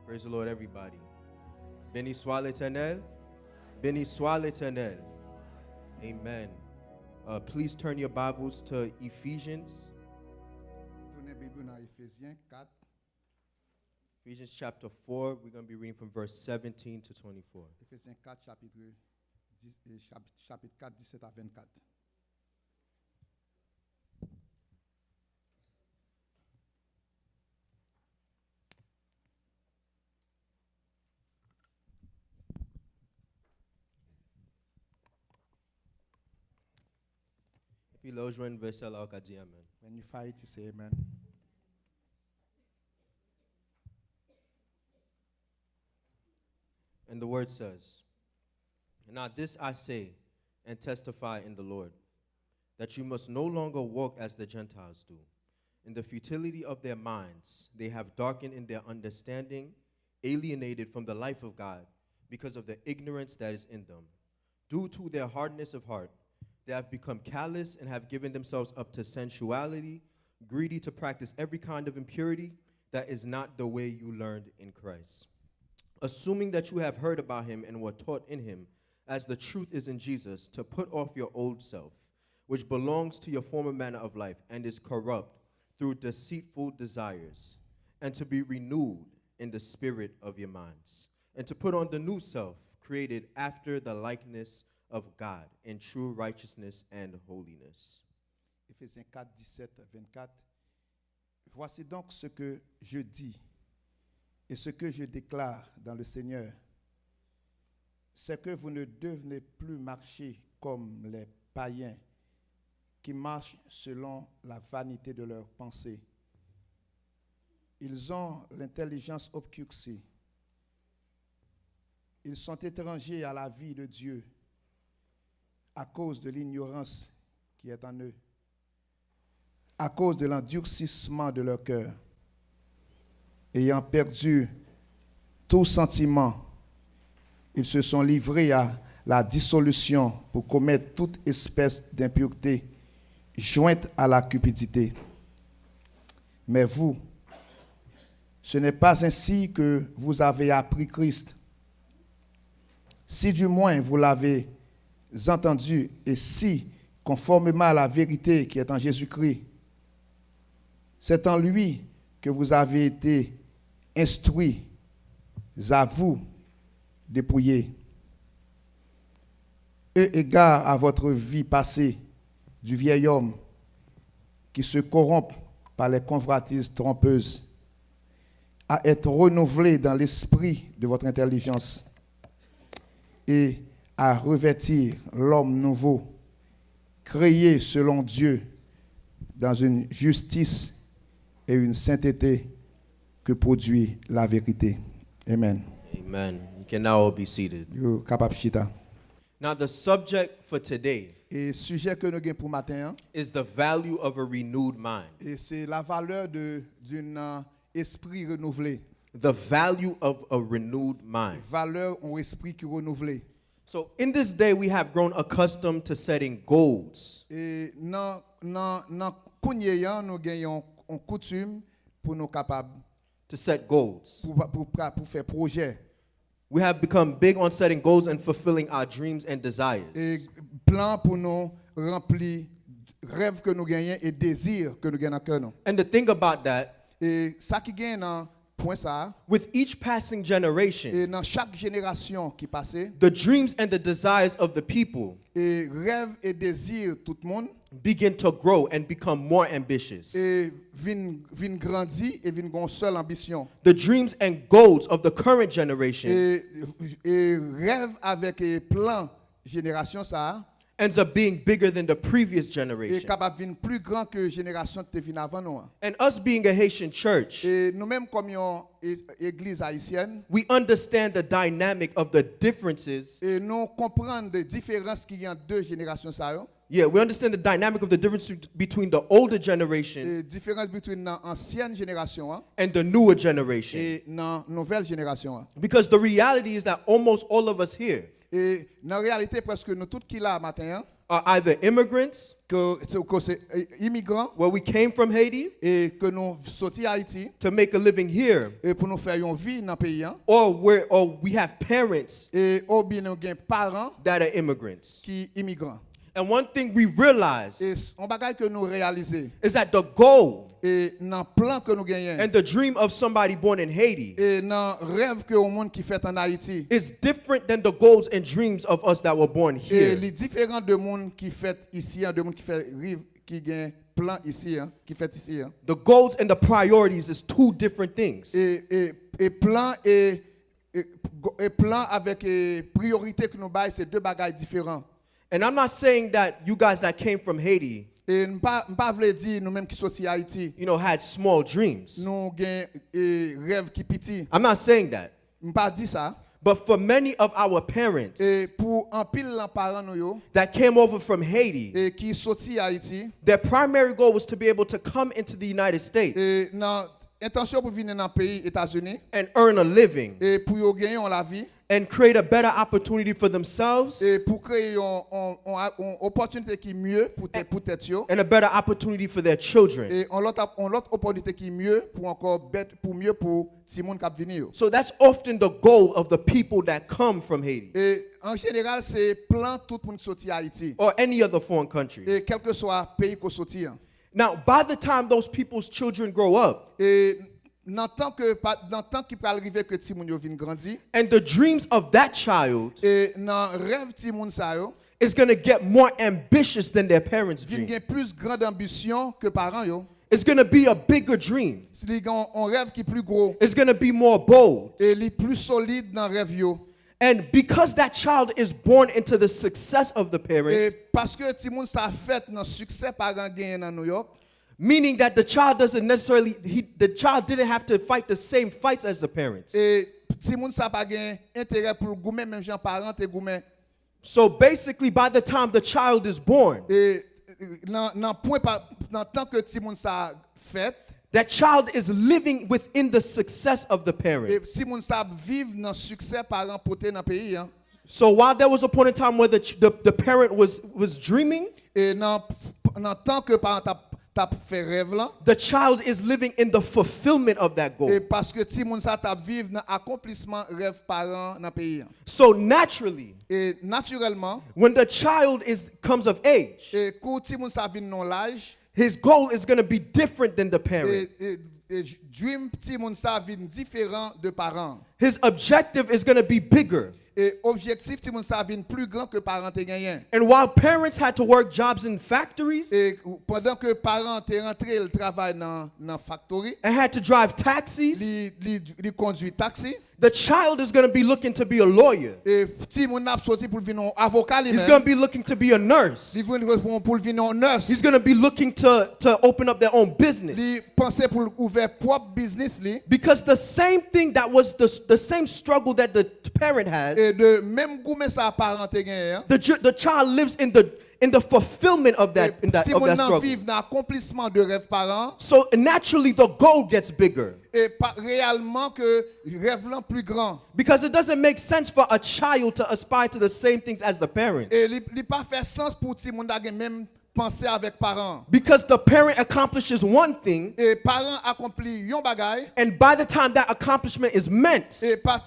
Praise the Lord, everybody. Béni soit l'Éternel. Béni soit l'Éternel. Amen. Please turn your Bibles to Ephesians. Tournez Bible dans Éphésiens 4, Ephesians chapter 4. We're going to be reading from verse 17 to 24. Éphésiens 4, chapitre 4, 17 à 24. Et puis là, je joins verset là, on dit Amen. When you fight, you say amen. And the word says, "Now this I say and testify in the Lord, that you must no longer walk as the Gentiles do. In the futility of their minds, they have darkened in their understanding, alienated from the life of God because of the ignorance that is in them. Due to their hardness of heart, they have become callous and have given themselves up to sensuality, greedy to practice every kind of impurity. That is not the way you learned in Christ. Assuming that you have heard about him and were taught in him, as the truth is in Jesus, to put off your old self, which belongs to your former manner of life and is corrupt through deceitful desires, and to be renewed in the spirit of your minds, and to put on the new self, created after the likeness of God in true righteousness and holiness." Éphésiens 4, 17 à 24. Voici donc ce que je dis et ce que je déclare dans le Seigneur. C'est que vous ne devenez plus marcher comme les païens qui marchent selon la vanité de leurs pensées. Ils ont l'intelligence obscurcie. Ils sont étrangers à la vie de Dieu à cause de l'ignorance qui est en eux, à cause de l'endurcissement de leur cœur. Ayant perdu tout sentiment, ils se sont livrés à la dissolution pour commettre toute espèce d'impureté jointe à la cupidité. Mais vous, ce n'est pas ainsi que vous avez appris Christ. Si du moins vous l'avez entendu et si, conformément à la vérité qui est en Jésus-Christ, c'est en lui que vous avez été instruits, à vous dépouiller. Eu égard à votre vie passée du vieil homme qui se corrompt par les convoitises trompeuses, à être renouvelé dans l'esprit de votre intelligence et à revêtir l'homme nouveau, créé selon Dieu dans une justice et une sainteté que produit la vérité. Amen. Amen. You can now all be seated. Yo capable chita. Now the subject for today Et sujet que nous avons pour matin, is the value of a renewed mind. et c'est la valeur d'un esprit renouvelé. The value of a renewed mind. Valeur un esprit qui est renouvelé. So in this day, we have grown accustomed to setting goals. Et dans kounye nous gagnons une coutume pour nous capables To set goals. pour faire projet. We have become big on setting goals and fulfilling our dreams and desires. Et plan pour nous remplir rêve que nous gagnons et désir que nous gagnons dans cœur nous. And the thing about that, Et ça qui gagne dans point ça, with each passing generation, et dans chaque génération qui passe, the dreams and the desires of the people et rêve et désir tout le monde begin to grow and become more ambitious. et vin grandi et vin gon seule ambition. The dreams and goals of the current generation Et rêve avec et plan génération ça ends up being bigger than the previous est generation. capable vin plus grand que génération qui vin avant nous. And us being a Haitian church, Et nous même comme une église haïtienne, we understand the dynamic of the differences. et nous comprenons les différences qu'il y a entre deux générations ça yo. Yeah, we understand the dynamic of the difference between the older generation Et différence entre l'ancienne génération and the newer generation. et la nouvelle génération. Because the reality is that almost all of us here Et dans la réalité, parce que nous tous qui là matin, are either immigrants, que c'est immigrants where we came from Haiti, et que nous sortis Haïti to make a living here, et pour nous faire une vie dans le pays hein, or we have parents et ou bien nous avons parents that are immigrants. qui immigrants. And one thing we realize Et on bagaille que nous réaliser is that the goal et dans plan que nous gagnons and the dream of somebody born in Haiti et dans rêve que au monde qui fait en Haïti is different than the goals and dreams of us that were born et here. les différents de monde qui fait ici hein, de monde qui fait rive qui gagne plan ici hein, qui fait ici hein. The goals and the priorities is two different things. Et plan et plan avec priorité que nous bail c'est deux bagages différents. And I'm not saying that you guys that came from Haiti, Et m'pas vle dire nous même qui sorti Haïti had small dreams. nous gagne rêve qui petit. I'm not saying that. M'pas dit ça. But for many of our parents Et pour un pile lan parents nous yo that came over from Haiti, et qui sorti Haïti their primary goal was to be able to come into the United States et dans intention pour venir dans le pays États-Unis and earn a living et pour yo gagner la vie and create a better opportunity for themselves et pour créer une opportunité qui mieux pour tête yo and a better opportunity for their children. et on l'autre opportunité qui mieux pour encore bête pour mieux pour si monde qui venir yo. So that's often the goal of the people that come from Haiti Et en général c'est plan tout monde sorti Haïti or any other foreign country. et quel que soit pays qu'on sorti. Now, by the time those people's children grow up Et dans temps qui peut arriver que ti moun yo vinn grandi and the dreams of that child et dans rêve ti moun sa yo is going to get more ambitious than their parents' vinn dream. gen plus grande ambition que parents yo. It's going to be a bigger dream. Si li gen un rêve qui plus gros It's going to be more bold. et li plus solide dans rêve yo. And because that child is born into the success of the Et parents, parce que ti moun sa fait dans succès parents gen dans New York, meaning that the child doesn't necessarily, the child didn't have to fight the same fights as the parents. et ti moun sa pa gen intérêt pour goumen même gens parents te goumen. So basically, by the time the child is born, Et dans tant que ti moun sa fait that child is living within the success of the et parents. si moun sa vive dans succès parents poté dans pays hein. So while there was a point in time where the parent was dreaming, Et dans tant que parents t'a fait rêve là the child is living in the fulfillment of that goal. et parce que ti moun sa t'a vivre dans accomplissement rêve parents dans pays. So naturally, Et naturellement when the child comes of age, et quand ti moun sa vinn non l'âge his goal is going to be different than the parent. et dream ti moun sa vinn différent de parents. His objective is going to be bigger. Et objectif ti moun sa vinn plus grand que parents te gagné. And while parents had to work jobs in factories Et pendant que parents te rentré le travail dans factory, and had to drive taxis, li conduit taxi the child is going to be looking to be a lawyer. et ti moun n'a sorti pour venir avocat lui He's même. going to be looking to be a nurse. Li vinn pour venir nurse. He's going to be looking to open up their own business. Li pensait pour ouvrir propre business li Because the same thing that was the same struggle that the parent has, et de même goût mais ça parent te gagné. the child lives in the fulfillment of that Si moun nan struggle. vive dans accomplissement de rêve parents So naturally the goal gets bigger. et pas réellement que rêve là plus grand. Because it doesn't make sense for a child to aspire to the same things as the parents. Et li pas fait sens pour ti moun da gen même penser avec parents. Because the parent accomplishes one thing, Et parents accompli yon bagay and by the time that accomplishment is met, et pas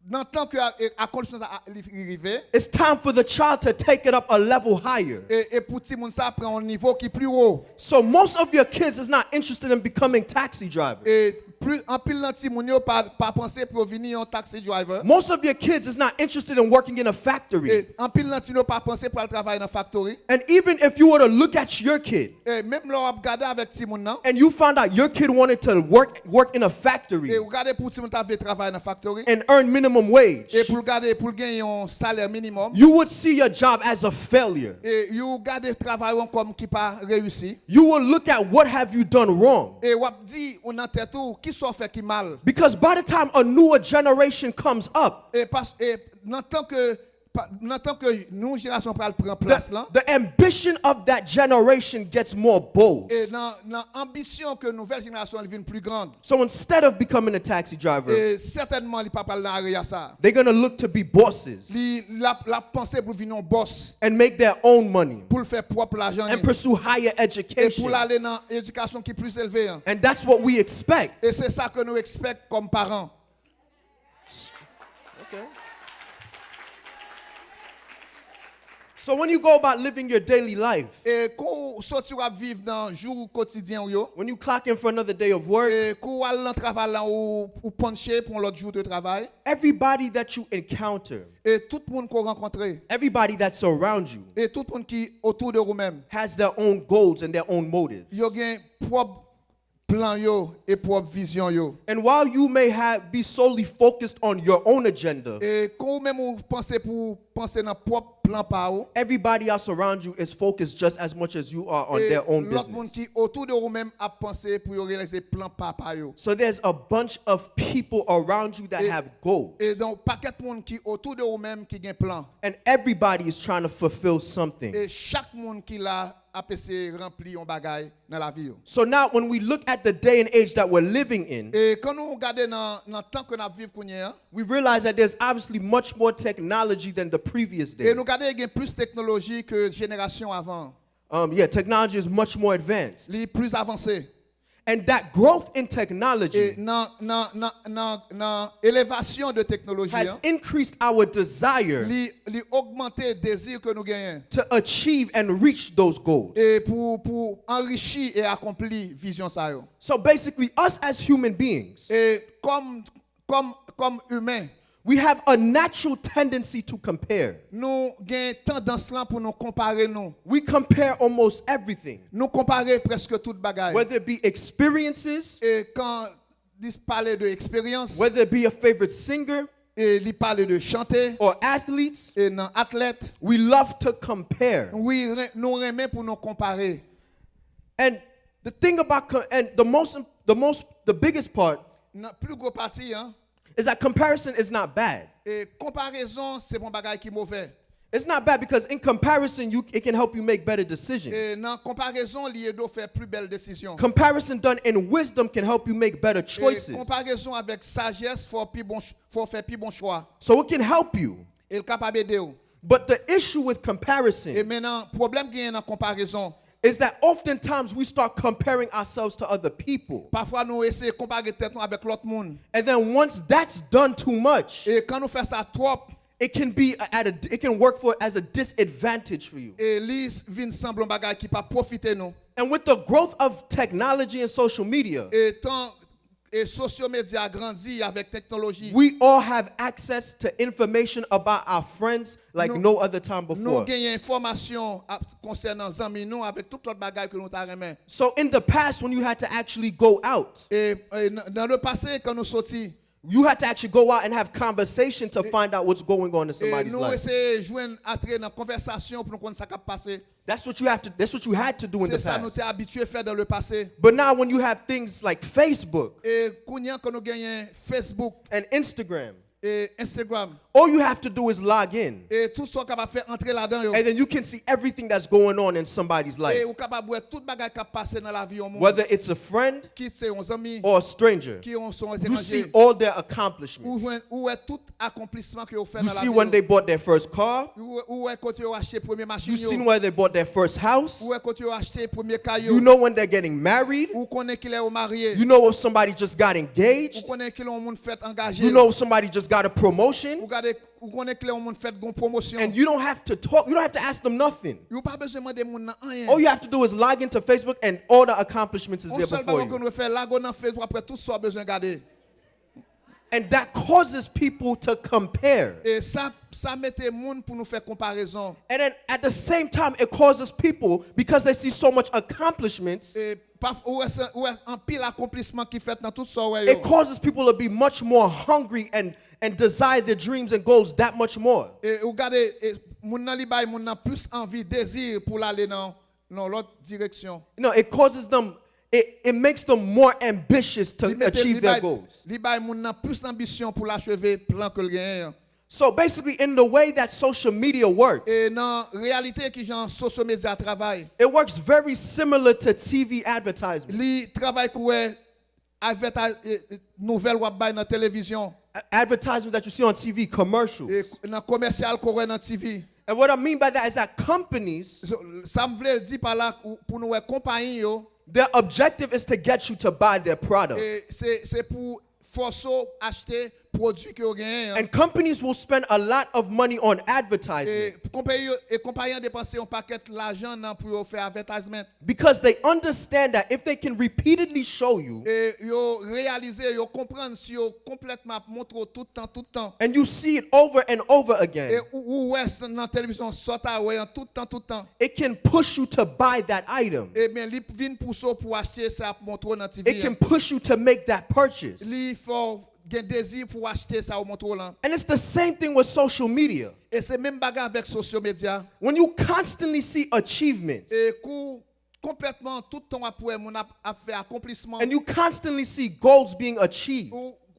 dans tant que accomplissement ça arrivé it's time for the child to take it up a level higher. et pour ti moun ça prend un niveau qui plus haut. So most of your kids is not interested in becoming taxi drivers. Et plus en pile nan ti moun yo pas penser pour venir un taxi driver. Most of your kids is not interested in working in a factory. Et en pile nan ti yo pas penser pour aller travailler dans factory. And even if you were to look at your kid Et même là on regarder avec ti moun nan and you found out your kid wanted to work in a factory et regarder pour ti moun ta veut travailler dans factory and earn minimum wage, et pour regarder pour gagner un salaire minimum you would see your job as a failure. et you regarder travail comme qui pas réussi You will look at what have you done wrong. et ou dit on en tête tout qui soit fait qui mal Because by the time a newer generation comes up, et parce et dans tant que en tant que nous, génération, prend place là. The ambition of that generation gets more bold. Et dans l'ambition que nouvelle génération elle devient plus grande. So instead of becoming a taxi driver, Et certainement, il ne pas parler à ça. they're going to look to be bosses La pensée pour venir un boss, and make their own money pour le faire propre l'argent. and pursue higher Et education. pour aller dans l'éducation qui est plus élevée. And that's what we expect. Et c'est ça que nous expectons comme parents. Okay. So when you go about living your daily life, Et quand sortir à vivre dans le jour quotidien, when you clock in for another day of work, et quand on aller travail là ou puncher pour l'autre jour de travail, everybody that you encounter, et tout le monde qu'on rencontre, everybody that's around you et tout le monde qui est autour de vous-même, has their own goals and their own motives. ils ont un propre plan yo et propre vision yo. And while you may be solely focused on your own agenda, Et quand même vous pensez pour penser dans propre plan par vous, everybody else around you is focused just as much as you are on et their own l'autre monde business. qui autour de vous-même a pensé pour réaliser plan par yo. So there's a bunch of people around you that have goals. Et donc paquet de monde qui autour de vous-même qui gagne plan. And everybody is trying to fulfill something. Et chaque monde qui l'a APC rempli un bagage dans la vie. So now when we look at the day and age that we're living in, Et quand nous regardons dans le temps que nous vivons, we realize that there's obviously much more technology than the previous day. et nous regardons qu'il y a plus de technologie que génération avant. Yeah, technology is much more advanced. Il est plus avancé. And that growth in Et technology dans l'élévation de technologie, has increased our desire il augmenté le désir que nous gagnons. to achieve and reach those goals. Et pour enrichir et accomplir vision ça yo. So basically, us as human beings, Et comme humains, we have a natural tendency to compare. nous avons tendance là pour nous comparer nous. We compare almost everything, Nous comparer presque toute bagaille. whether it be experiences, Et quand il parle de expérience, whether it be a favorite singer et il parle de chanter, or athletes, et dans athlète, we love to compare. oui, nous aimons pour nous comparer. And the thing about and the biggest part Dans plus gros partie, hein, is that comparison is not bad. et comparaison, c'est bon bagaille qui est mauvais. It's not bad because in comparison, it can help you make better decisions. Et dans comparaison, lié de faire plus belles décisions. Comparison done in wisdom can help you make better Et choices. comparaison avec sagesse, faut faire plus bon choix. So it can help you. Et le capable d'aider. But the issue with Et comparison maintenant, problème qu'il y a dans comparaison, is that oftentimes we start comparing ourselves to other people. parfois nous essayons de comparer tête nous avec l'autre monde. And then once that's done too much, Et quand nous faisons ça trop, it can work as a disadvantage for you. et lui vient semblant bagage qui pas profiter nous. And with the growth of technology and social media, Et tant et social media grandit avec technologie. we all have access to information about our friends like no other time Nous before. gagnons information concernant amis nous avec tout autre bagage que nous t'arrêtons. So in the past, when you had to actually go out, Et dans le passé quand nous sortis, you had to actually go out and have conversation to find out what's going on in et somebody's nous life. essayons de joindre entrer dans conversation pour nous connaître ça qui passé. That's what you had to do in C'est the ça nous past. t'es habitué à faire dans le passé. But now when you have things like Facebook Et quand nous gagnons Facebook and Instagram, et Instagram all you have to do is log in. et tout ce capable faire entrer là-dedans yo. And then you can see everything that's going on in somebody's life. Et ou capable voir tout bagage qui passé dans la vie au monde. Whether it's a friend Qui c'est un ami or a stranger, qui sont you see étrangers. all their accomplishments. Où est tout accomplissement que vous faites You dans la see vie. when they bought their first car. Où est quand vous acheté première machine. You see where they bought their first house. Où est quand vous acheté premier caillou. You know when they're getting married. Ou connaît qu'il est marié. You know if somebody just got Ou engaged. connaît qu'il est un monde fait engagé. You know if somebody just got a promotion. Ou connaît qu'il est un monde fait gon promotion. And you don't have to talk. You don't have to ask them nothing. Vous pas besoin de demander monde rien. All you have to do is log into Facebook and all the accomplishments is On there seul before bagage que you. nous fait là go dans Facebook après tout ça besoin garder. And that causes people to compare. Et ça mettait monde pour nous faire comparaison. And then at the same time, it causes people, because they see so much accomplishments, Et où est un pile accomplissement qui fait dans tout ça ouais. it causes people to be much more hungry and desire their dreams and goals that much more. Et regardez, moun nan li bay moun nan plus envie, désir pour aller dans l'autre direction. You know, it causes them, it makes them more ambitious to achieve their goals. Li bay moun nan plus ambition pour l'achever plan que le gagne. So basically, in the way that social media works, Et dans la réalité qui gens social media travail, it works very similar to TV advertisement. li travail quoi nouvelle wap bay dans télévision Advertisement that you see on TV, commercials. et dans commercial qu'on dans TV. And what I mean by that is that companies, Ça me veut dire par là pour nous compagnie yo, their objective is to get you to buy their product. et c'est pour forcer acheter produit que vous gagnez. And companies will spend a lot of money on advertisement Et compagnie dépenser un paquet l'argent pour faire advertisement. because they understand that if they can repeatedly show you Et yo réaliser, yo comprendre si yo complètement montre tout le temps. and you see it over and over Et again, ou ouais dans la télévision sorta ouais tout le temps. it can push you to buy that item. Et bien li vinn pour acheter ça pour montrer dans TV. It can push you to make that purchase. Li faut gen désir pour acheter ça au montrer là. And it's the same thing with social media. Et c'est même bagarre avec social media. When you constantly see achievements Et complètement tout le temps après mon a fait accomplissement. and you constantly see goals being achieved,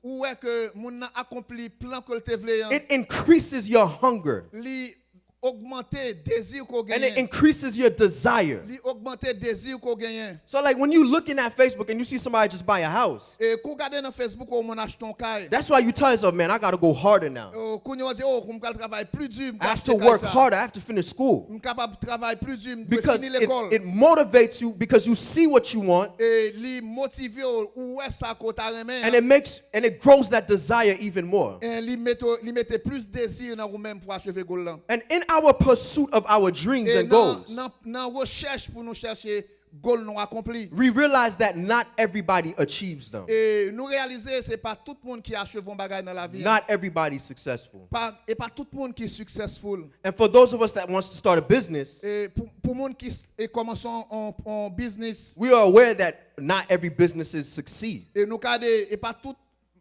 Ou est que mon a accompli plan que te vle. it increases your hunger Li augmenter désir qu'on and it gagne. increases your desire. Li augmenter désir qu'on gagne. So like when you looking at Facebook and you see somebody just buy a house, Et qu'on regarde dans Facebook ou mon achète ton caille. that's why you tell yourself, man, I gotta go harder now. Qu'on dit oh qu'on travaille plus dur, I have to work harder. I have to finish school. On capable travailler plus dur, Because finir l'école. it motivates you because you see what you want Et li motiver ou est ça qu'on t'a remis. and it grows that desire even more. Et li mette plus désir dans vous même pour achever goal là. And in our pursuit of our dreams Et and goals, dans recherche pour nous chercher goal non accompli. we realize that not everybody achieves them. Et nous réaliser c'est pas tout le monde qui achève un bagage dans la vie. Not everybody's successful. Et pas tout le monde qui est successful. And for those of us that wants to start a business, Et pour monde qui commence en business we are aware that not every businesses succeed. et nous cadre et pas tout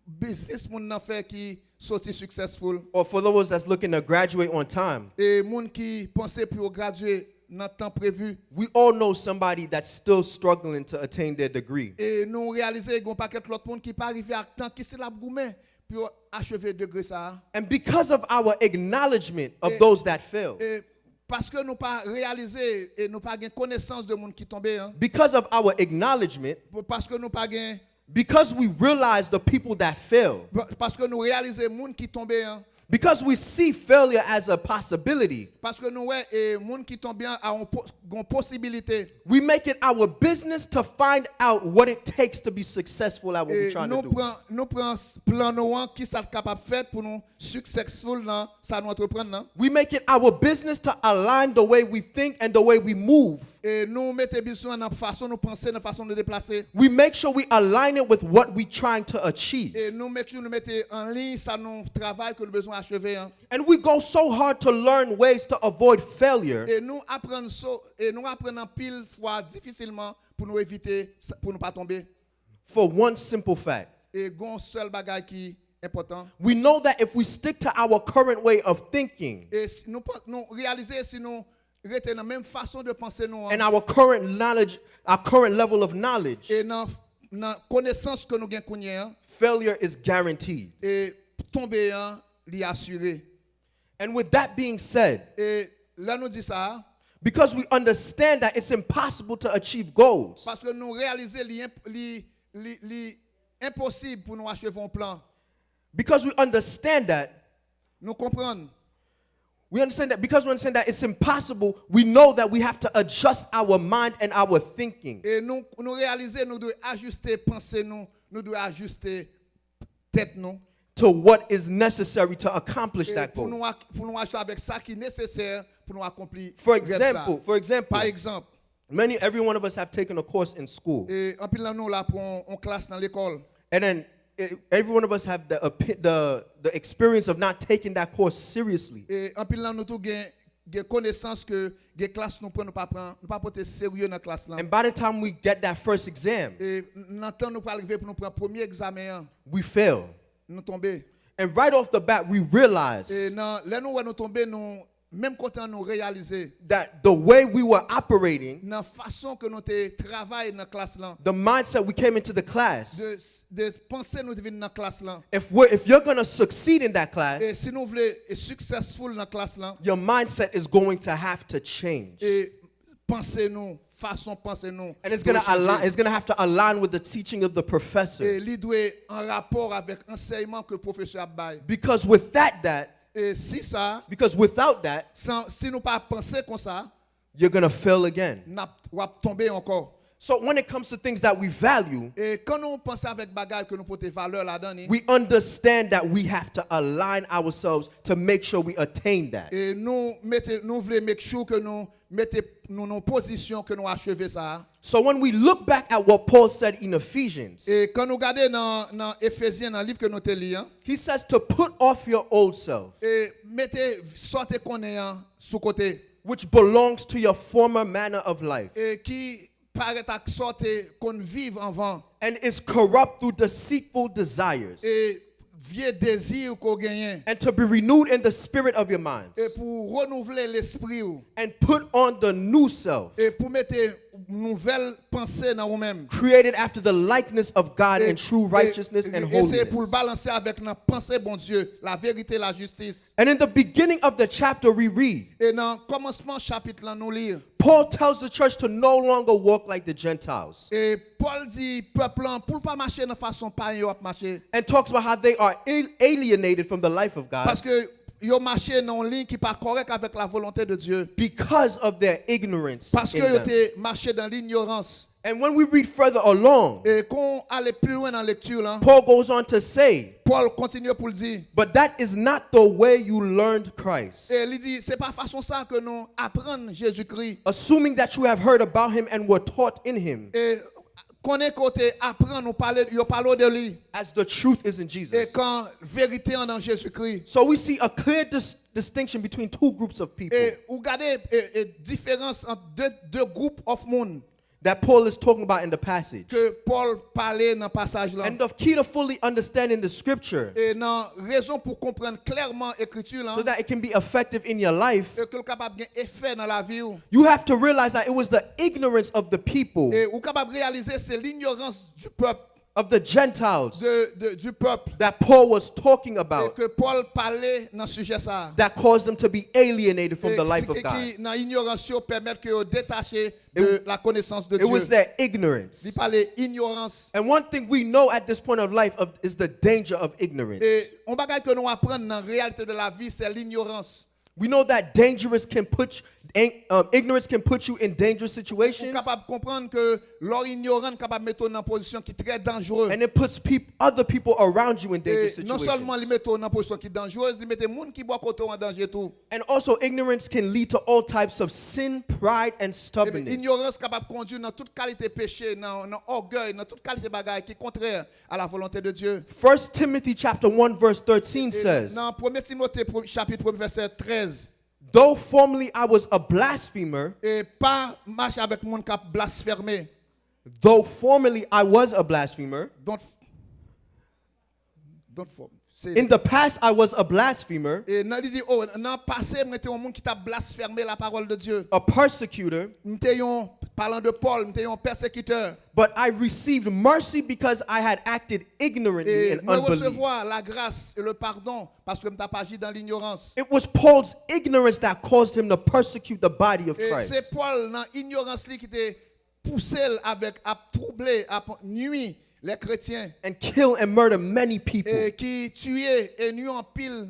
business monde n'a fait qui sorti successful. Or for those that's looking to graduate on time, Et monde qui pensait pour graduer dans temps prévu. we all know somebody that's still struggling to attain their degree. Et nous réaliser gon paquet l'autre monde qui pas arrivé à temps qui c'est la gourmet pour achever degré ça. And because of our acknowledgement of those that fail, Et parce que nous pas réaliser et nous pas gain connaissance de monde qui tombé hein. because of our acknowledgement, Parce que nous pas gain because we realize the people that fail, parce que nous réaliser monde qui tombé hein. because we see failure as a possibility, Parce que nous ouais et monde qui tombe bien a une possibilité. we make it our business to find out what it takes to be successful at what we're Et trying to do. nous prend plan nous qui ça capable faire pour nous successful dans ça nous entreprendre non? We make it our business to align the way we think and the way we move. Et nous mettons besoin dans façon nous penser, dans façon de déplacer. We make sure we align it with what we're trying to achieve. Et nous mettons en ligne ça nous travail que nous besoin achever hein. And we go so hard to learn ways to avoid failure Et nous apprenons en pile fois difficilement pour nous éviter pour nous pas tomber. for one simple fact. Et gon seul bagage qui est important. We know that if we stick to our current way of thinking Et si nous réaliser si nous rester dans la même façon de penser nous and our current knowledge, our current level of knowledge, et dans connaissance que nous gain connait failure is guaranteed. et tomber li assuré. And with that being said, Et là nous dit ça because we understand that it's impossible to achieve goals, parce que nous réaliser li impossible pour nous achever un plan. because we understand that, Nous comprenons. because we understand that it's impossible, we know that we have to adjust our mind and our thinking Et nous réaliser nous devons ajuster pensée nous devons ajuster tête nous. to what is necessary to accomplish Et that pour goal. nous acheter avec ça qui est nécessaire pour nous accomplir. For rêve ça. example, Par exemple, every one of us have taken a course in school, et en pile nous là pour en classe dans l'école. and then every one of us have the experience of not taking that course seriously. Et en pile nous tout gain connaissance que des classes nous pas porter sérieux dans classe là. And by the time we get that first exam, Et dans temps nous pas arriver pour nous prendre premier examen, we fail. nous tomber. And right off the bat, we realize Et là nous tomber nous même quand nous réaliser that the way we were operating, dans la façon que nous travaillons dans la classe là, the mindset we came into the class, de penser nous devenir dans la classe là. if you're going to succeed in that class, Et si nous voulons être successful dans la classe là, your mindset is going to have to change. et penser nous, façon penser nous. And it's going to have to align with the teaching of the professor. Et il doit en rapport avec l'enseignement que le professeur a baillé. Because without that, si nous pas penser comme ça, you're going to fail again. nous va tomber encore. So when it comes to things that we value, Et quand nous pensons avec bagaille que nous portons valeur là-dedans, we understand that we have to align ourselves to make sure we attain that. et nous voulons make sure que nous mettons nous position que nous achever ça. So when we look back at what Paul said in Ephesians, Et quand nous regardons dans Éphésiens, dans le livre que nous lisons, he says to put off your old self, et sortez qu'on est sous côté, which belongs to your former manner of life, et qui paraît à sortir qu'on vive avant, and is corrupt through deceitful desires, et vieux désir qu'on gagne, and to be renewed in the spirit of your minds, et pour renouveler l'esprit, and put on the new self, et pour mettre nouvelle pensée dans vous-même. created after the likeness of God in true righteousness and Et c'est pour holiness. balancer avec la pensée bon Dieu, la vérité, la justice. And in the beginning of the chapter we read, Et dans le commencement chapitre là nous lire, Paul tells the church to no longer walk like the Gentiles, et Paul dit peuple là pour pas marcher de façon païenne à marcher, and talks about how they are alienated from the life of God parce que yo marché dans une ligne qui pas correct avec la volonté de Dieu, because of their ignorance. parce que in yo them. te marché dans l'ignorance. And when we read further along, Et quand on allait plus loin dans la lecture là, Paul goes on to say, Paul continue pour le dire. but that is not the way you learned Christ. Et il dit c'est pas façon ça que nous apprenons Jésus-Christ. Assuming that you have heard about him and were taught in him, Et qu'on est côté apprendre nous parler de lui. as the truth is in Et Jesus. quand vérité en dans Jésus-Christ. So we see a clear distinction between two groups of people Et vous regardez différence entre deux groupes of monde that Paul is talking about in the passage. que Paul parlait dans le passage là. And the key to fully understanding the scripture Et dans raison pour comprendre clairement l'écriture là, so that it can be effective in your life, et que le capable gain effet dans la vie. you have to realize that it was the ignorance of the people, Et vous capable réaliser c'est l'ignorance du peuple, of the Gentiles, du peuple, that Paul was talking et about, que Paul parlait dans ce sujet ça. that caused them to be alienated from Et the life of qui God. dans ignorance permettre que vous détacher de la connaissance de It was Dieu. their ignorance. Il parlait ignorance. And one thing we know at this point of life is the danger of ignorance. Et on bagaille que nous apprenons dans la réalité de la vie, c'est l'ignorance. We know that ignorance can put you in dangerous Vous situations, capable de comprendre que l'or ignorant capable de mettre dans une position qui est très dangereuse. and it puts other people around you in dangerous Et non seulement il situations. met dans une position qui est dangereuse, il met les gens qui boivent côté en danger tout. And also, ignorance can lead to all types of sin, pride, and Et stubbornness. l'ignorance capable de conduire dans toute qualité péché, dans orgueil, dans toute qualité bagaille qui est contraire à la volonté de Dieu. 1 Timothy chapter 1 verse 13 Et says, dans 1 Timothée chapitre 1 verset 13, though formerly I was a blasphemer, et pas marcher avec monde qui a blasphémé. though formerly I was a blasphemer, in the past I was a blasphemer, Et dans dit oh dans passé m'était un monde qui t'a blasphémé la parole de Dieu. a persecutor, M'était un parlant de Paul, m'était un persécuteur. but I received mercy because I had acted ignorantly Et in me unbelief. recevoir la grâce et le pardon parce que m't'a pas agi dans l'ignorance. It was Paul's ignorance that caused him to persecute the body of Et Christ. c'est Paul dans ignorance li qui t'a poussé avec à troubler, à nuire les chrétiens And kill and murder many people. et qui tuait et nuit en pile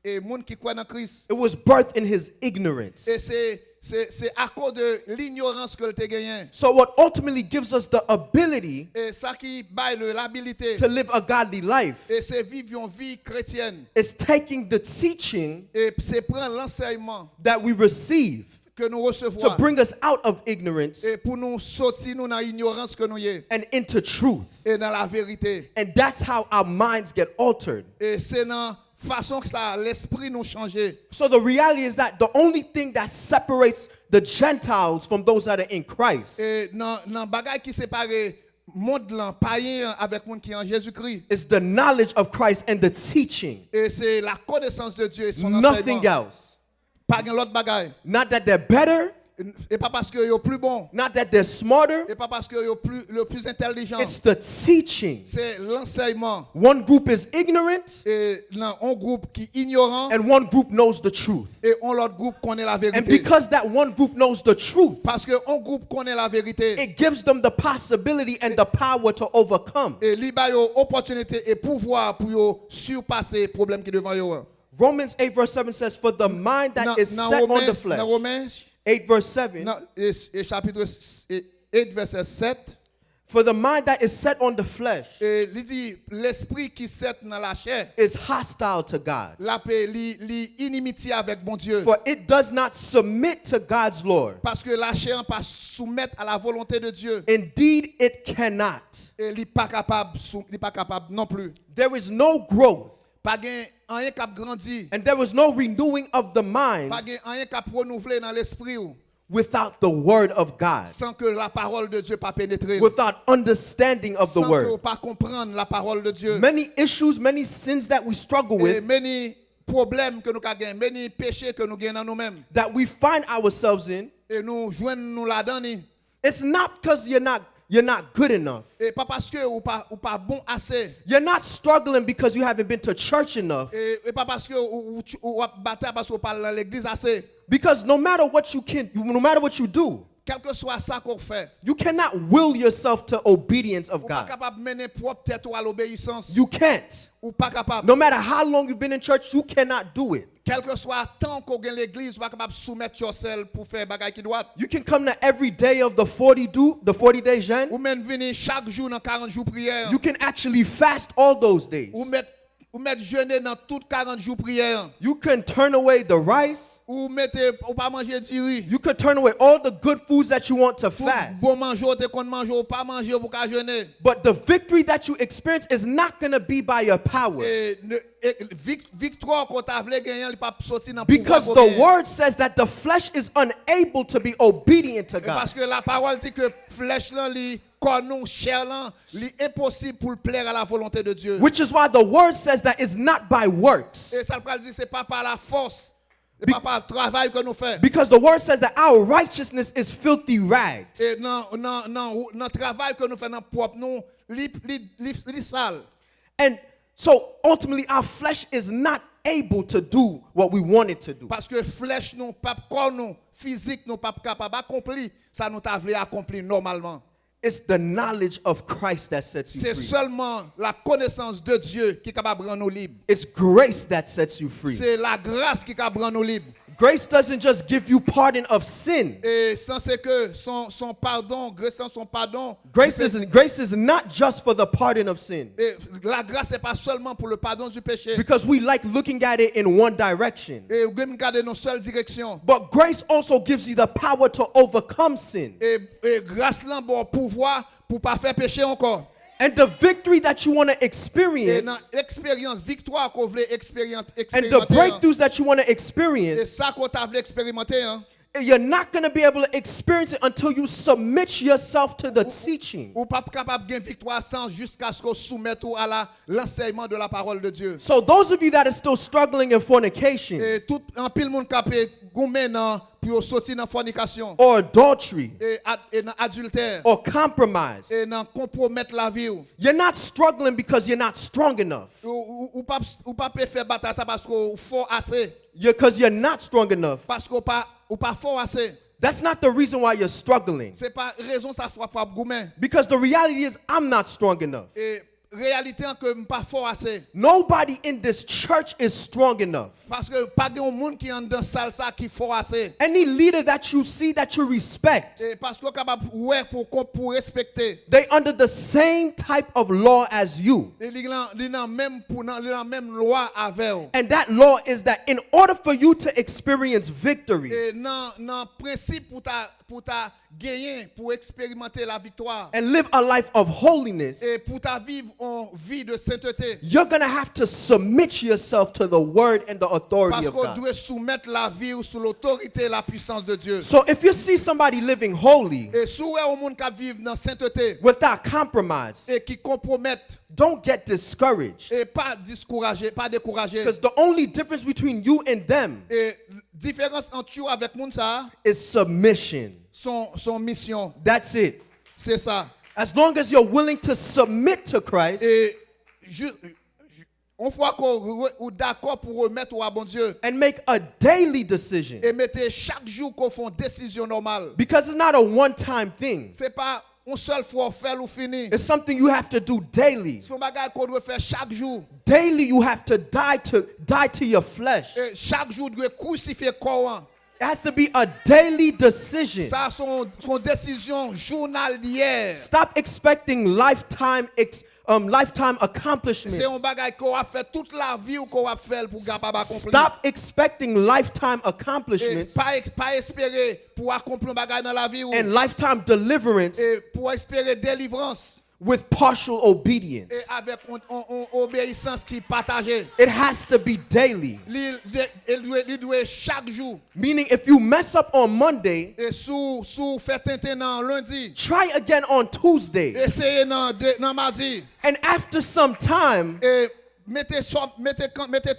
et monde qui croit dans Christ. It was birthed in his ignorance. Et c'est à cause de l'ignorance que tu as gagné. So what ultimately gives us the ability Et ça qui baille l'habilité. to live a godly life Et c'est vivre une vie chrétienne. is taking the teaching Et c'est prendre l'enseignement that we receive que nous to recevons. bring us out of ignorance Et pour nous sortir nous dans l'ignorance que nous y est. and into truth. Et dans la vérité. And that's how our minds get altered. Et c'est dans façon que ça l'esprit nous changer. So the reality is that the only thing that separates the Gentiles from those that are in Christ Et dans bagaille qui sépare monde là païen avec monde qui est en Jésus-Christ. is the knowledge of Christ and the teaching. Et c'est la connaissance de Dieu et son Nothing enseignement. else. Pas gen l'autre bagaille. Not that they're better, Et pas parce que yo plus bon. not that they're smarter. Et pas parce que yo plus intelligent. It's the teaching. C'est l'enseignement. One group is ignorant, Et non, un groupe qui ignorant and one group knows the truth. et on l'autre groupe connaît la And vérité. because that one group knows the truth, Parce que un groupe connaît la vérité. it gives them the possibility and the power to overcome. Et li ba yo opportunité et pouvoir pour yo surpasser problème qui devant yo. Romans 8 verse 7 says, for the mind that is set on the flesh. Dans Romains 8 verse 7. et chapitre 8 verset 7. For the mind that is set on the flesh Et il dit l'esprit qui set dans la chair is hostile to God. la paix li inimitié avec bon Dieu. For it does not submit to God's law. Parce que la chair pas soumettre à la volonté de Dieu. Indeed, it cannot. Et li pas capable non plus. There is no growth, Pas gen rien cap grandi. and there is no renewing of the mind Pas gen rien cap renouveler dans l'esprit ou without the word of God, sans que la parole de Dieu pas pénétrer. without understanding of the Sans que word. pas comprendre la parole de Dieu. Many issues, many sins that we struggle Et with, many problèmes que nous ka gen, many péchés que nous gen dans nous-mêmes that we find ourselves in, et nous joignent nous là-dedans ni. it's not because you're not good enough. Et pas parce que ou pas bon assez. You're not struggling because you haven't been to church enough. Et pas parce que ou bataille parce qu'on parle dans l'église assez. Because no matter what you do, Quel que soit ça qu'on fait, you cannot will yourself to obedience of ou pas God. capable mener propre tête ou à l'obéissance. You can't. Ou pas capable. No matter how long you've been in church, you cannot do it. Quel que soit temps qu'on gagne l'église, ou pas capable soumettre yourself pour faire bagay qui doit. You can come to every day of the 40 day jeûne. Ou même venir chaque jour dans 40 jours prière. You can actually fast all those days. Ou mettre jeûner dans toutes 40 jours prière. You can turn away the rice. Ou pas manger du riz. You could turn away all the good foods that you want to Tout fast. bon manger, te kon manger ou pas manger pour qu'à jeûner. But the victory that you experience is not going to be by your power. Et victoire qu'on t'a voulu gagner, il pas sorti dans Because pouvoir. the word says that the flesh is unable to be obedient to God. Parce que la parole dit que flèche là li corps chair là, li impossible pour plaire à la volonté de Dieu. Which is why the word says that it's not by works. Et ça le dit c'est pas par la force, c'est pas par le travail que nous faisons. Because the word says that our righteousness is filthy rags. Et non travail que nous faisons dans propre nous li sale. And so ultimately our flesh is not able to do what we want it to do. Parce que flèche nous pas corps nous physique nous pas capable accomplir ça nous t'a voulu accomplir normalement. It's the knowledge of Christ that sets you C'est free. seulement la connaissance de Dieu qui est capable de rendre nous libres. It's grace that sets you free. C'est la grâce qui est capable de rendre nous libres. Grace doesn't just give you pardon of sin. Et sans c'est que son pardon, grâce dans son pardon. Grace is not just for the pardon of sin. Et la grâce n'est pas seulement pour le pardon du péché. Because we like looking at it in one direction. Et vous pouvez regarder dans une seule direction. But grace also gives you the power to overcome sin. Et grâce là bon pouvoir pour pas faire péché encore. And the victory that you want to Et experience dans l'expérience, victoire qu'on veut expérimenter. and the breakthroughs that you want to Et experience, ça qu'on t'a voulu expérimenter. you're not going to be able to experience it until you submit yourself to the teaching. Ou pas capable de gagner victoire sans jusqu'à ce qu'on soumette à l'enseignement de la parole de Dieu. So those of you that are still struggling in fornication Et tout en pile monde capé goumen pour sortir dans fornication or adultery et dans adultère or compromise, et dans compromettre la vie. you're not struggling because you're not strong enough. Ou pas faire bataille ça parce qu'on fort assez Because you're not strong enough. parce qu'on pas fort assez. That's not the reason why you're struggling. C'est pas raison ça soit goumen. Because the reality is I'm not strong enough. Et réalité que pas fort assez Nobody in this church is strong enough. parce que pas de monde qui en dans salle ça qui fort assez. Any leader that you see that you respect, Et parce qu'on capable ouais pour respecter. they under the same type of law as you. Et li nan même loi avec. And that law is that in order for you to experience victory, Et nan principe pour ta gagner, pour expérimenter la victoire and live a life of holiness, et pour ta vivre en vie de sainteté. you're going to have to submit yourself to the word and the authority Parce of qu'on God. doit soumettre la vie sous l'autorité et la puissance de Dieu. So if you see somebody living holy Et si ouais au monde qui vit dans sainteté without compromise, et qui compromettent don't get discouraged. et pas découragé. Because the only difference between you and them Et différence entre you avec moun ça, is submission. son mission. That's it. C'est ça. As long as you're willing to submit to Christ Et on voit qu'on est d'accord pour remettre au bon Dieu and make a daily decision, et mettez chaque jour qu'on fait une décision normale. because it's not a one-time thing. C'est pas une seule fois faire ou fini. It's something you have to do daily. Son bagage qu'on doit faire chaque jour. Daily, you have to die to your flesh. Et chaque jour doit crucifier corps. It has to be a daily decision. Ça son décision journalière. Stop expecting lifetime accomplishments. C'est un bagage qu'on va faire toute la vie ou qu'on va faire pour capable accomplir. Stop expecting lifetime Et accomplishments pas espérer pour accomplir un bagage dans la vie ou and lifetime deliverance et pour espérer délivrance with partial obedience. et avec une obéissance qui est partagée. It has to be daily. Il doit chaque jour. Meaning, if you mess up on Monday, Et sous fait tenter dans lundi. try again on Tuesday. Essayez dans mardi. And after some time, Et mettez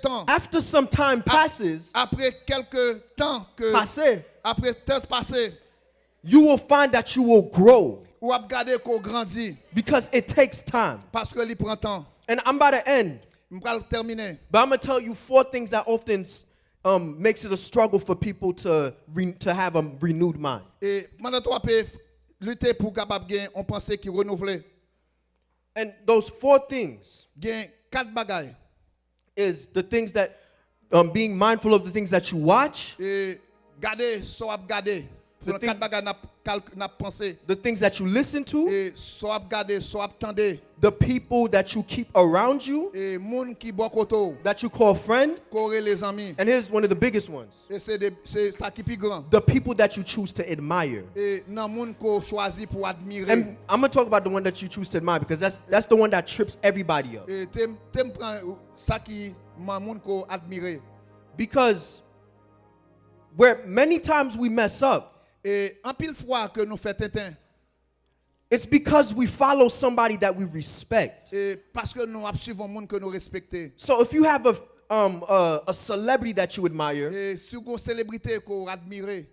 temps. after some time passes, Après quelques temps que passé, après temps passé, you will find that you will grow ou ap gade qu'on grandit because it takes time. parce que il prend temps. And I'm about to end, Je vais terminer. but I'm going to tell you 4 things that often makes it a struggle for people to have a renewed mind. Et pendant toi peut lutter pour capable gagner on pensée qui renouvelé. And those 4 things Gain 4 bagailles. is the things that, being mindful of the things that you watch, Et garder so ap garder. The Pour thing- 4 bagailles n'a pensé. the things that you listen to, Et so ap garder, so ap tendre. the people that you keep around you, Et moun qui boit koto, that you call friend, coré les amis. and here's one of the biggest ones, Et c'est ça qui plus grand. the people that you choose to admire. Et nan moun ko choisi pour admirer. And I'm going to talk about the one that you choose to admire because that's the one that trips everybody up. Et t'aimes prend ça qui man moun ko admirer. Because where many times we mess up, Et en pile fois que nous fait tintin, it's because we follow somebody that we respect. et parce que nous suivons moun que nous respectons. So if you have a celebrity that you admire, Et si vous avez une célébrité qu'on admire,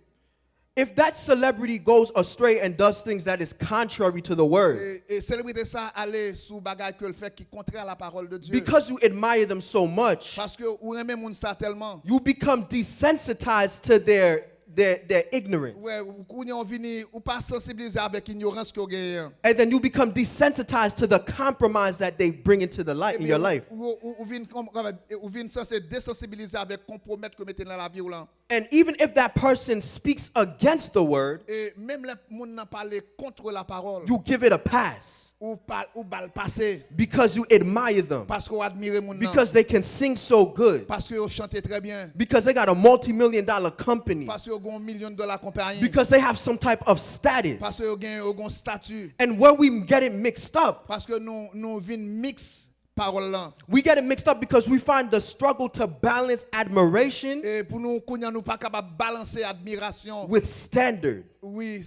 if that celebrity goes astray and does things that is contrary to the word, et célébrité ça aller sous bagage que le fait qui contraire à la parole de Dieu. because you admire them so much, Parce que ou aimez moun ça tellement. you become desensitized to their ignorance. Ouais, ou n'y vini ou pas sensibiliser avec ignorance que vous gagnez. And then you become desensitized to the compromise that they bring into the life in your life. Ou vin censé désensibiliser avec compromettre que mettez dans la vie ou là. And even if that person speaks against the word, Et même les moun n'a parlé contre la parole. you give it a pass Ou bal passé because you admire them, parce qu'on admire moun nan. because they can sing so good, Parce que vous chantez très bien. because they got a multi-million-dollar company, Parce que vous avez $1 million compagnie. because they have some type of Parce status. que vous avez un statut. And where we get it mixed up, Parce que nous vin mix parole là. we get it mixed up because we find the struggle to balance admiration Et pour nous kounya nous pas capable balancer admiration. with standard. Oui,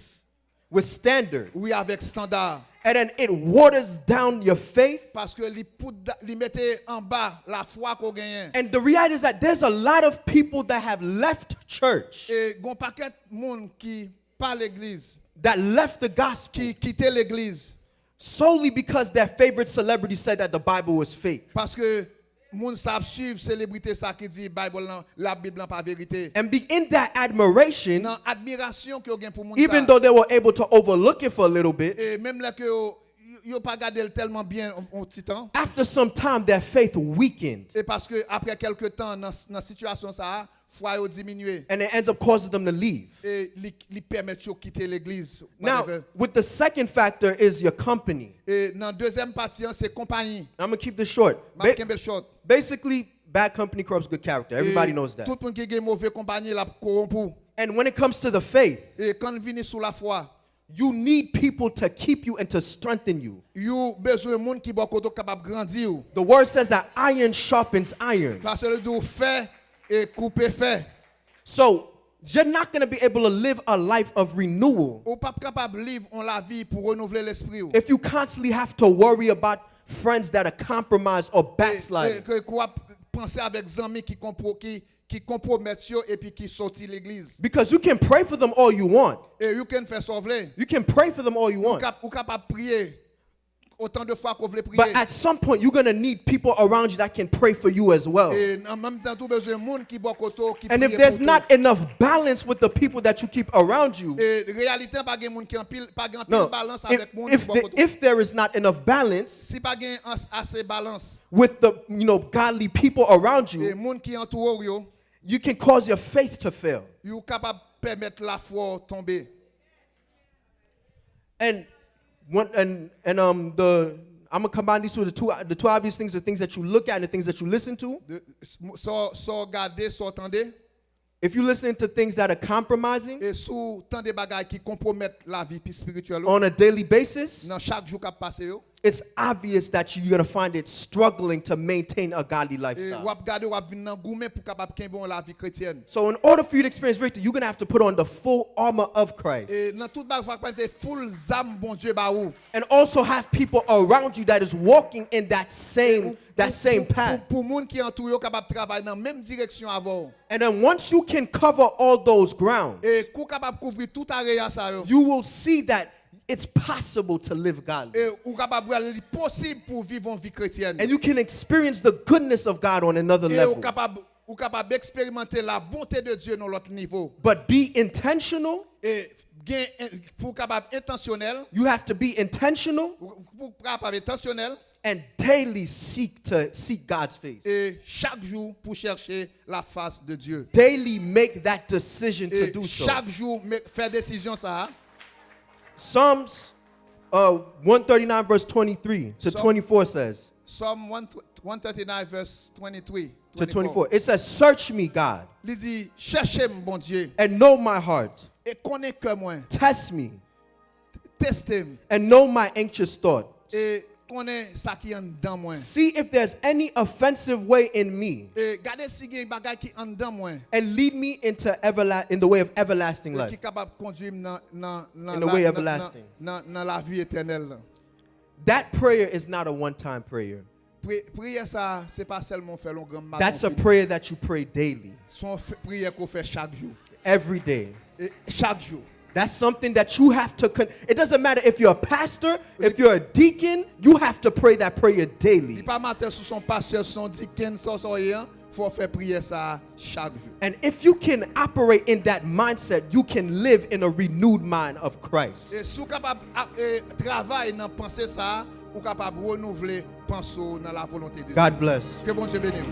With standard. oui avec standard. And then it waters down your faith. Parce que li mette en bas la foi qu'on gagne. And the reality is that there's a lot of people that have left church, Et gon paquet moun qui pas l'église, that left the gospel, qui quitté l'église solely because their favorite celebrity said that the Bible was fake. parce que moun savent suivre célébrité ça qui dit Bible nan, la Bible nan pas vérité. And be in that admiration, Nan admiration que gagne pour moun even ça. though they were able to overlook it for a little bit, Et même là que yo pas gardé tellement bien en petit temps. after some time their faith weakened. Et parce que après quelques temps dans situation ça, foi yo diminué. And it ends up causing them to leave. Et li permet yo quitter l'église. Now, whatever. with the second factor is your company. Et dans deuxième partie c'est compagnie. I'm going to keep this short. Mark Campbell short. Basically, bad company corrupts good character. Everybody knows that. Tout le monde qui a mauvais compagnie la corrompu. And when it comes to the faith, Et quand vient sous la foi, you need people to keep you and to strengthen you. you besoin de monde qui va capable grandir. The word says that iron sharpens iron. Parce que le do fait et couper fait. So you're not going to be able to live a life of renewal Ou pas capable vivre en la vie pour renouveler l'esprit. if you constantly have to worry about friends that are compromised or backsliding. Que quoi penser avec amis qui compromettent yo et puis qui sortent l'église. Because you can pray for them all you want. Et you can faire sauver. You can pray for them all you want. Ou capable prier autant de fois qu'on veut prier. But at some point, you're going to need people around you that can pray for you as well. Et en même temps tout besoin monde qui boit koto qui And prie if there's pour not enough balance with the people that you keep around you, et réalité pas gen monde qui en pile pas gen no, pile balance avec monde if, qui boit koto. if there is not enough balance Si pas gen assez balance with the godly people around et you, monde qui entoure yo, you can cause your faith to fail. you capable permettre la foi tomber. And I'm gonna combine these two. The two obvious things are things that you look at and the things that you listen to. So regarder, so entendre If you listen to things that are compromising et sous tant de bagages qui compromettent la vie spirituelle on a daily basis, dans chaque jour qu'a passé yo. it's obvious that you're gonna find it struggling to maintain a godly Et lifestyle. ou regarder ou venir dans gourmet pour capable bon la vie chrétienne. So in order for you to experience victory, you're gonna have to put on the full armor of Christ. Et dans toute bagages faut pas full zam bon Dieu ba ou. And also have people around you that is walking in that same path. Pour monde qui entoure yo capable travailler dans même direction avant. And then once you can cover all those grounds, Et kou capable couvrir tout area ça yo. you will see that it's possible to live godly. Et ou capable aller possible pour vivre une vie chrétienne. And you can experience the goodness of God on another Et ou level. capable expérimenter la bonté de Dieu dans l'autre niveau. But be intentional. Et pour capable intentionnel, You have to be intentional pour capable intentionnel and daily seek God's face. et chaque jour pour chercher la face de Dieu. Daily make that decision to Et do so. chaque jour faire décision ça. Psalms 139 verse 23 to 24 says, Psalm 139 verse 23 to 24. It says, search me, God, Il dit cherchez-moi bon Dieu and know my heart. et connais que moi, Test me testez-moi and know my anxious thoughts. et connais ça qui en dedans moi. See if there's any offensive way in me, Et gardez si gen bagay qui en dedans moi. and lead me into in the way of everlasting Qui life. capable conduire dans In the way everlasting. dans la vie éternelle. That prayer is not a one-time prayer. Prière ça c'est pas seulement faire long grand That's a prayer that you pray daily, son prière qu'on fait chaque jour. every day. Et chaque jour. That's something that you have to. It doesn't matter if you're a pastor, if you're a deacon, you have to pray that prayer Il daily. pas matin sur son pasteur, son deacon, son rien, faut faire prière ça chaque jour. And if you can operate in that mindset, you can live in a renewed mind of Christ. Et si vous capable travailler dans penser ça, ou capable renouveler penser dans la volonté de Dieu. God bless. Que bon Dieu bénisse.